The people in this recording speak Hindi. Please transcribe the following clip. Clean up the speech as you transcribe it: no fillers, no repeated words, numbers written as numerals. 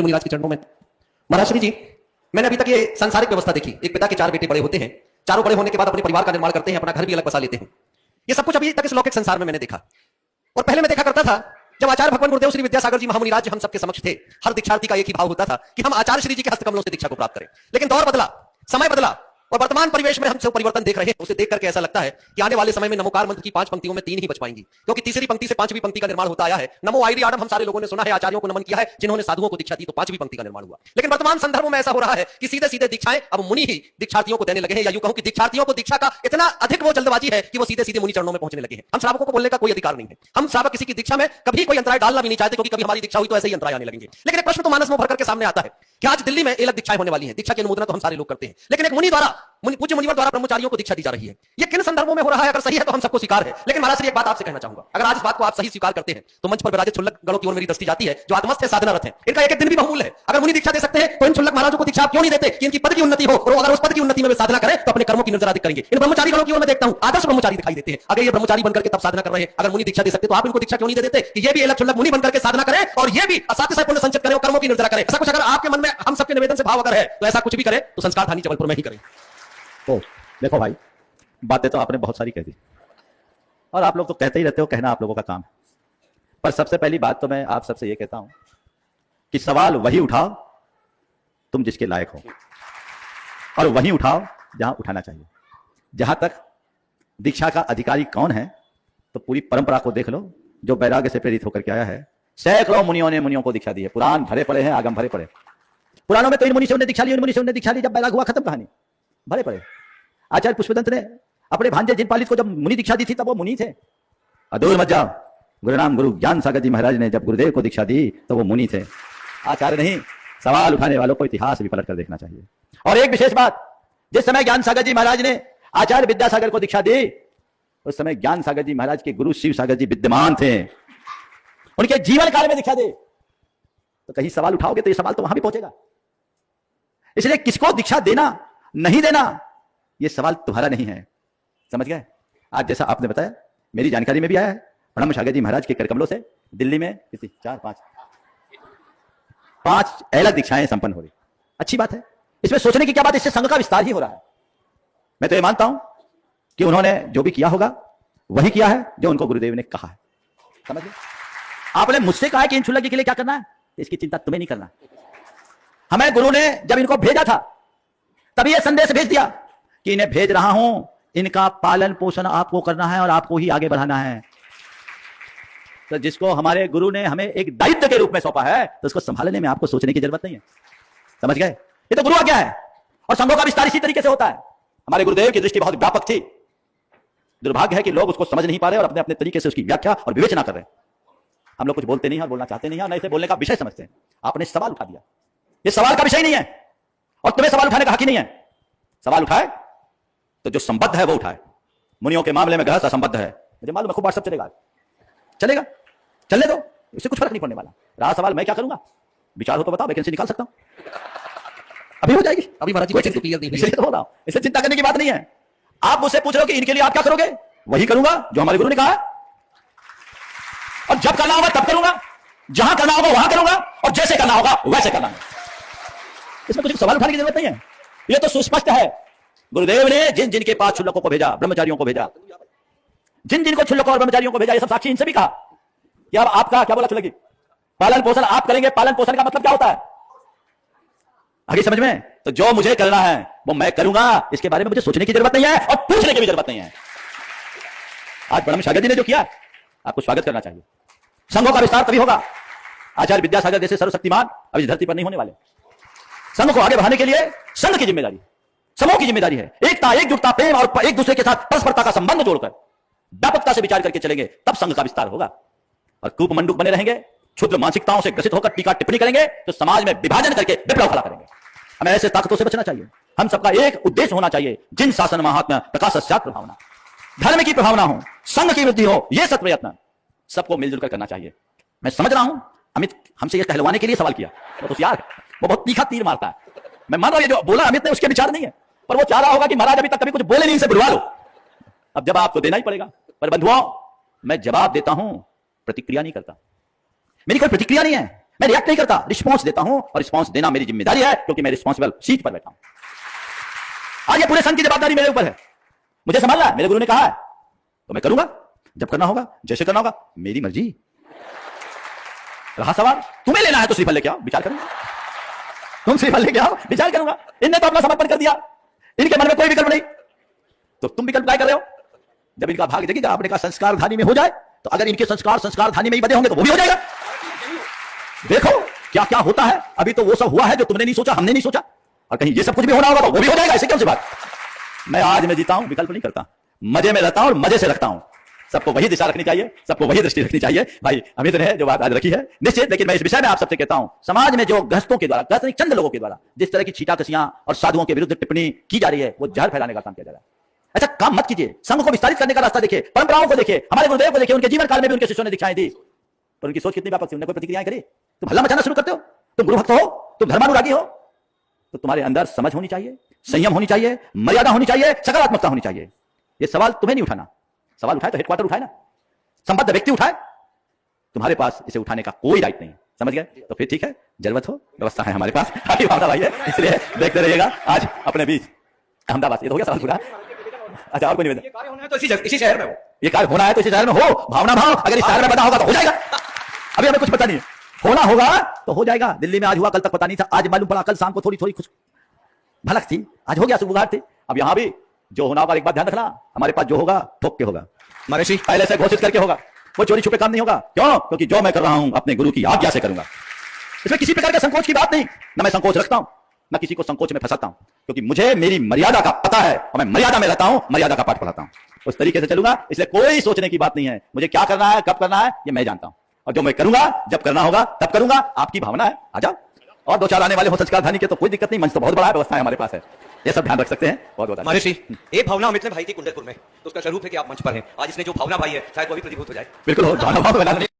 मुनिराज के चरणों में। महाराज श्री जी, मैंने अभी तक ये सांसारिक व्यवस्था देखी। एक पिता के 4 बेटे बड़े होते हैं, चारों बड़े होने के बाद अपने परिवार का निर्माण करते हैं, अपना घर भी अलग बसा लेते हैं। ये सब कुछ अभी तक इस लौकिक संसार में मैंने देखा। और पहले मैं देखा करता था, जब आचार्य भगवान गुरुदेव श्री विद्यासागर जी महामुनिराज जी हम सबके समक्ष थे, हर दीक्षार्थी का एक ही भाव होता था कि हम आचार्य श्री जी के हस्तकमलों से दीक्षा को प्राप्त करें। लेकिन दौर बदला, समय बदला, और वर्तमान परिवेश में हम सब परिवर्तन देख रहे हैं। उसे देख करके ऐसा लगता है कि आने वाले समय में नमोकार मंत्र की 5 पंक्तियों में 3 ही बच पाएंगी, क्योंकि तीसरी पंक्ति से 5वीं पंक्ति का निर्माण होता आया है। नमो आईरी आडम हम सारे लोगों ने सुना है, आचार्यों को नमन किया है, जिन्होंने साधुओं को दीक्षा दी, तो 5वीं पंक्ति का निर्माण हुआ। लेकिन वर्तमान संदर्भों में ऐसा हो रहा है कि सीधे सीधे दीक्षाएं अब मुनि ही दीक्षार्थियों को देने लगे हैं, या यूं कहूं कि दीक्षार्थियों को दीक्षा का इतना अधिक वो जल्दबाजी है कि वो सीधे सीधे मुनि चरणों में पहुंचने लगे हैं। हम श्रावकों को बोलने का कोई अधिकार नहीं है। हम श्रावक किसी की दीक्षा में कभी कोई अंतराय डालना भी नहीं चाहते, क्योंकि कभी हमारी दीक्षा हुई तो ऐसे ही अंतराय आने लगेंगे। लेकिन एक प्रश्न तो मानस में भर करके सामने आता है कि आज दिल्ली में अलग दीक्षाएं होने वाली हैं। दीक्षा की अनुमोदन तो हम सारे लोग करते हैं, लेकिन एक मुनि द्वारा, पूज्य मुनिवर द्वारा ब्रह्मचारियों को दीक्षा दी जा रही है। ये किन संदर्भों में हो रहा है? अगर सही है तो हम सबको स्वीकार है। लेकिन महाराज श्री, एक बात आपसे कहना चाहूंगा, अगर आज इस बात को आप सही स्वीकार करते हैं तो मंच पर विराजित क्षुल्लक गणों की ओर मेरी दृष्टि जाती है, जो आत्मस्थ है, साधनारत है। इनका एक एक दिन भी बहुमूल्य है। अगर मुनि दीक्षा दे सकते हैं तो इन क्षुल्लक महाराजों को दीक्षा आप क्यों नहीं देते कि इनकी पद की उन्नति हो, और अगर उस पद की उन्नति में वे साधना करें तो अपने कर्मों की निर्जरा अधिक करेंगे। इन ब्रह्मचारी गणों की ओर मैं देखता हूं, आदर्श ब्रह्मचारी दिखाई देते हैं। अगर ये ब्रह्मचारी बनकर के तब साधना कर रहे हैं, अगर मुनि दीक्षा दे सकते तो आप इनको दीक्षा क्यों नहीं दे देते कि ये भी अलग क्षुल्लक मुनि बनकर के साधना करें और ये भी असाध्य से पुण्य संचित करें और कर्मों की निर्जरा करें। ऐसा कुछ अगर आपके मन में हम सबके निवेदन से भाव अगर है तो ऐसा कुछ भी करें तो संस्कार धानी जबलपुर में ही करें। तो देखो भाई, बातें तो आपने बहुत सारी कह दी, और आप लोग तो कहते ही रहते हो, कहना आप लोगों का काम है। पर सबसे पहली बात तो मैं आप सबसे ये कहता हूं कि सवाल वही उठाओ तुम जिसके लायक हो, और वही उठाओ जहां उठाना चाहिए। जहां तक दीक्षा का अधिकारी कौन है, तो पूरी परंपरा को देख लो, जो वैराग्य से प्रेरित होकर के आया है। सैकड़ों मुनियों ने मुनियों को दीक्षा दी है। पुराण भरे पड़े हैं, आगम भरे पड़े। पुराणों में तो इन मुनि से उन्हें दीक्षा ली, इन मुनि से उन्हें दीक्षा ली, जब वैराग हुआ खत्म कहानी, भरे पड़े। आचार्य पुष्पदंत ने अपने भांजे जिनपालित को जब मुनि दीक्षा दी थी तब वो मुनि थे। अदूर मत जाओ, गुरुनाम गुरु ज्ञान सागर जी महाराज ने जब गुरुदेव को दीक्षा दी तो वो मुनि थे, आचार्य नहीं। सवाल उठाने वालों को इतिहास भी पलट कर देखना चाहिए। और एक विशेष बात, जिस समय ज्ञान सागर जी महाराज ने आचार्य विद्यासागर को दीक्षा दी, उस समय ज्ञान सागर जी महाराज के गुरु शिव सागर जी विद्यमान थे। उनके जीवन काल में दीक्षा दे तो कहीं सवाल उठाओगे तो ये सवाल तो वहां भी पहुंचेगा। इसलिए किसको दीक्षा देना नहीं देना, ये सवाल तुम्हारा नहीं है, समझ गए। आज जैसा आपने बताया, मेरी जानकारी में भी आया है, ब्रह्म सागर जी महाराज के करकमलों से दिल्ली में कितनी 4-5 अलग दीक्षाएं संपन्न हो रही। अच्छी बात है, इसमें सोचने की क्या बात, इससे संघ का विस्तार ही हो रहा है। मैं तो ये मानता हूं कि उन्होंने जो भी किया होगा वही किया है जो उनको गुरुदेव ने कहा है, समझ गए। आपने मुझसे कहा है कि इन क्षुल्लक के लिए क्या करना है, इसकी चिंता तुम्हें नहीं करना। हमें गुरु ने जब इनको भेजा था तभी यह संदेश भेज दिया कि इन्हें भेज रहा हूं, इनका पालन पोषण आपको करना है और आपको ही आगे बढ़ाना है। तो जिसको हमारे गुरु ने हमें एक दायित्व के रूप में सौंपा है, तो उसको संभालने में आपको सोचने की जरूरत नहीं है, समझ गए। ये तो गुरु आज्ञा है, और संघों का विस्तार इसी तरीके से होता है। हमारे गुरुदेव की दृष्टि बहुत व्यापक थी। दुर्भाग्य है कि लोग उसको समझ नहीं पा रहे और अपने अपने तरीके से उसकी व्याख्या और विवेचना कर रहे हैं। हम लोग कुछ बोलते नहीं है और बोलना चाहते नहीं है, और नहीं से बोलने का विषय समझते हैं। आपने सवाल उठा दिया, ये सवाल का विषय नहीं है, और तुम्हें सवाल उठाने का हक ही नहीं है। सवाल उठाए तो जो संबद्ध है वो उठाए। मुनियों के मामले में गहरा संबद्ध है, मुझे मालूम है, खूब व्हाट्सएप चलेगा, चलेगा, चलने दो, इससे कुछ फर्क नहीं पड़ने वाला। रहा सवाल मैं क्या करूंगा, विचार हो तो बताओ, वैकेंसी निकाल सकता हूं, अभी हो जाएगी। अभी महाराज जी इसलिए तो हो रहा हूं, इससे चिंता करने की बात नहीं है। आप मुझसे पूछ रहे हो कि इनके लिए आप क्या करोगे, वही करूंगा जो हमारे गुरु ने कहा है, और जब करना होगा तब करूंगा, जहां करना होगा वहां करूंगा, और जैसे करना होगा वैसे करना है। इसमें कुछ सवाल उठाने की जरूरत नहीं है, यह तो सुस्पष्ट है। गुरुदेव ने जिन जिनके पास क्षुल्लकों को भेजा, ब्रह्मचारियों को भेजा, जिन जिनको क्षुल्लकों और ब्रह्मचारियों को भेजा, ये सब साक्षी, इनसे भी कहा कि अब आपका क्या बोला क्षुल्लकी, पालन पोषण आप करेंगे। पालन पोषण का मतलब क्या होता है आगे समझ में। तो जो मुझे करना है वो मैं करूंगा, इसके बारे में मुझे सोचने की जरूरत नहीं है और पूछने की भी जरूरत नहीं है। आज ब्रह्म सागर जी ने जो किया, आपको स्वागत करना चाहिए। संघों का विस्तार तभी होगा, आचार्य विद्यासागर जैसे सर्वशक्तिमान अब इस धरती पर नहीं होने वाले। संघ को आगे बढ़ाने के लिए संघ की जिम्मेदारी, समूह की जिम्मेदारी है। एकता, एकजुटता, प्रेम और एक दूसरे के साथ परस्परता का संबंध जोड़कर व्यापकता से विचार करके चलेंगे, तब संघ का विस्तार होगा। और कूप मंडूक बने रहेंगे, क्षुद्र मानसिकताओं से ग्रसित होकर टीका टिप्पणी करेंगे, तो समाज में विभाजन करके विप्लव खड़ा करेंगे। हमें ऐसे ताकतों से बचना चाहिए। हम सबका एक उद्देश्य होना चाहिए, जिन शासन महात्मा प्रकाशस्यात् प्रभावना, धर्म की प्रभावना हो, संघ की वृद्धि हो, यह सत प्रयत्न सबको मिलजुल कर करना चाहिए। मैं समझ रहा हूं अमित हमसे यह कहलवाने के लिए सवाल किया, वो तो यार वो बहुत तीखा तीर मारता है। मैं मान रहा हूं ये जो बोला अमित ने उसके विचार नहीं है, पर वो चाह रहा होगा कि महाराज अभी तक कभी कुछ बोले नहीं, इनसे बुलवा लो। अब जवाब तो देना ही पड़ेगा। पर बंधुओं, मैं जवाब देता हूं, प्रतिक्रिया नहीं करता। मेरी कोई प्रतिक्रिया नहीं है, मैं रिएक्ट नहीं करता, रिस्पॉन्स देता हूं, और रिस्पॉन्स देना मेरी जिम्मेदारी है, क्योंकि मैं रिस्पॉन्सिबल सीट पर बैठा हूं। आज ये पूरे संघ की जवाबदारी मेरे ऊपर है, मुझे संभालना है। मेरे गुरु ने कहा है तो मैं करूंगा, जब करना होगा, जैसे करना होगा, मेरी मर्जी। रहा सवाल, तुम्हें लेना है तो श्रीफल लेके आओ, विचार करूंगा। तुम श्रीफल लेके आओ, विचार करूंगा। इनने तो अपना समर्पण कर दिया, इनके मन में कोई विकल्प नहीं, तो तुम विकल्प काय कर रहे हो? जब इनका भाग जगेगा, आपने कहा संस्कार धानी में हो जाए, तो अगर इनके संस्कार धानी में ही बदे होंगे तो वो भी हो जाएगा। देखो क्या क्या होता है। अभी तो वो सब हुआ है जो तुमने नहीं सोचा, हमने नहीं सोचा, और कहीं ये सब कुछ भी होना होगा तो वो भी हो जाएगा। ऐसे कौन सी बात? मैं आज में जीता हूं, विकल्प नहीं करता, मजे में रहता हूं और मजे से रखता हूं। सबको वही दिशा रखनी चाहिए, सबको वही दृष्टि रखनी चाहिए। भाई अमित ने जो बात आज रखी है निश्चित, लेकिन मैं इस विषय में आप सबसे कहता हूं, समाज में जो गृहस्थों के द्वारा, गृहस्थ नहीं, चंद लोगों के द्वारा जिस तरह की छीटाकसियां और साधुओं के विरुद्ध टिप्पणी की जा रही है, वो जहर फैलाने का काम किया जा रहा है। ऐसा काम मत कीजिए। संघ को विस्तारित करने का रास्ता देखिए, परंपराओं को देखिए, हमारे गुरुदेव को देखिए, उनके जीवन काल में भी उनके शिष्यों ने दिखाई दी, पर उनकी सोच कितनी व्यापक थी, उन्होंने कोई प्रतिक्रियाएं करी? तुम हल्ला मचाना शुरू करते हो, तुम गुरु भक्त हो, तुम धर्मानुरागी हो, तो तुम्हारे अंदर समझ होनी चाहिए, संयम होनी चाहिए, मर्यादा होनी चाहिए, सकारात्मकता होनी चाहिए। ये सवाल तुम्हें नहीं उठाना, सवाल उठाए तो हेडक्वार्टर उठाए ना, संबद्ध व्यक्ति उठाए, तुम्हारे पास इसे उठाने का कोई राइट नहीं है। समझ गए? तो फिर ठीक है, जरूरत हो व्यवस्था है हमारे पास, आगे भावना भाई है, इसलिए देखते रहिएगा आज अपने बीच अहमदाबाद। ये तो हो गया सवाल पूरा। अच्छा और कोई निवेदन? ये कार्य होना है तो इसी शहर में हो, ये कार्य होना है तो इसी शहर में हो, भावना भाव अगर इस शहर में बना होगा तो हो जाएगा। अभी हमें कुछ पता नहीं है, होना होगा तो हो जाएगा। दिल्ली में आज हुआ, कल तक पता नहीं था, आज मालूम पड़ा, कल शाम को थोड़ी थोड़ी कुछ भलक थी, आज हो गया, सुबुगाहट थी। अब यहां भी जो होना होगा, एक बात ध्यान रखना, हमारे पास जो होगा ठोक के होगा, महर्षि पहले से घोषित करके होगा, वो चोरी छुपे काम नहीं होगा। क्यों? क्योंकि जो मैं कर रहा हूं अपने गुरु की आज्ञा से करूंगा। इसमें किसी प्रकार का संकोच की बात नहीं, ना मैं संकोच रखता हूं, ना किसी को संकोच में फंसाता हूं, क्योंकि मुझे मेरी मर्यादा का पता है और मैं मर्यादा में रहता हूं, मर्यादा का पाठ पढ़ाता हूं, उस तरीके से चलूंगा। इसलिए कोई सोचने की बात नहीं है, मुझे क्या करना है, कब करना है, ये मैं जानता हूं, और जो मैं करूंगा, जब करना होगा तब करूंगा। आपकी भावना है, आ जाओ, और दो चार आने वाले हो संस्कार धानी के तो कोई दिक्कत नहीं, मंच तो बहुत बड़ा है, व्यवस्था हमारे पास है, ये सब ध्यान रख सकते हैं। बहुत बहुत महर्षि, एक भावना अमित ने भाई थी कुंडलपुर में, तो उसका स्वरूप है कि आप मंच पर हैं। आज इसने जो भावना भाई है, शायद वो भी प्रतिभूत हो जाए। बिल्कुल हो, भावना भाव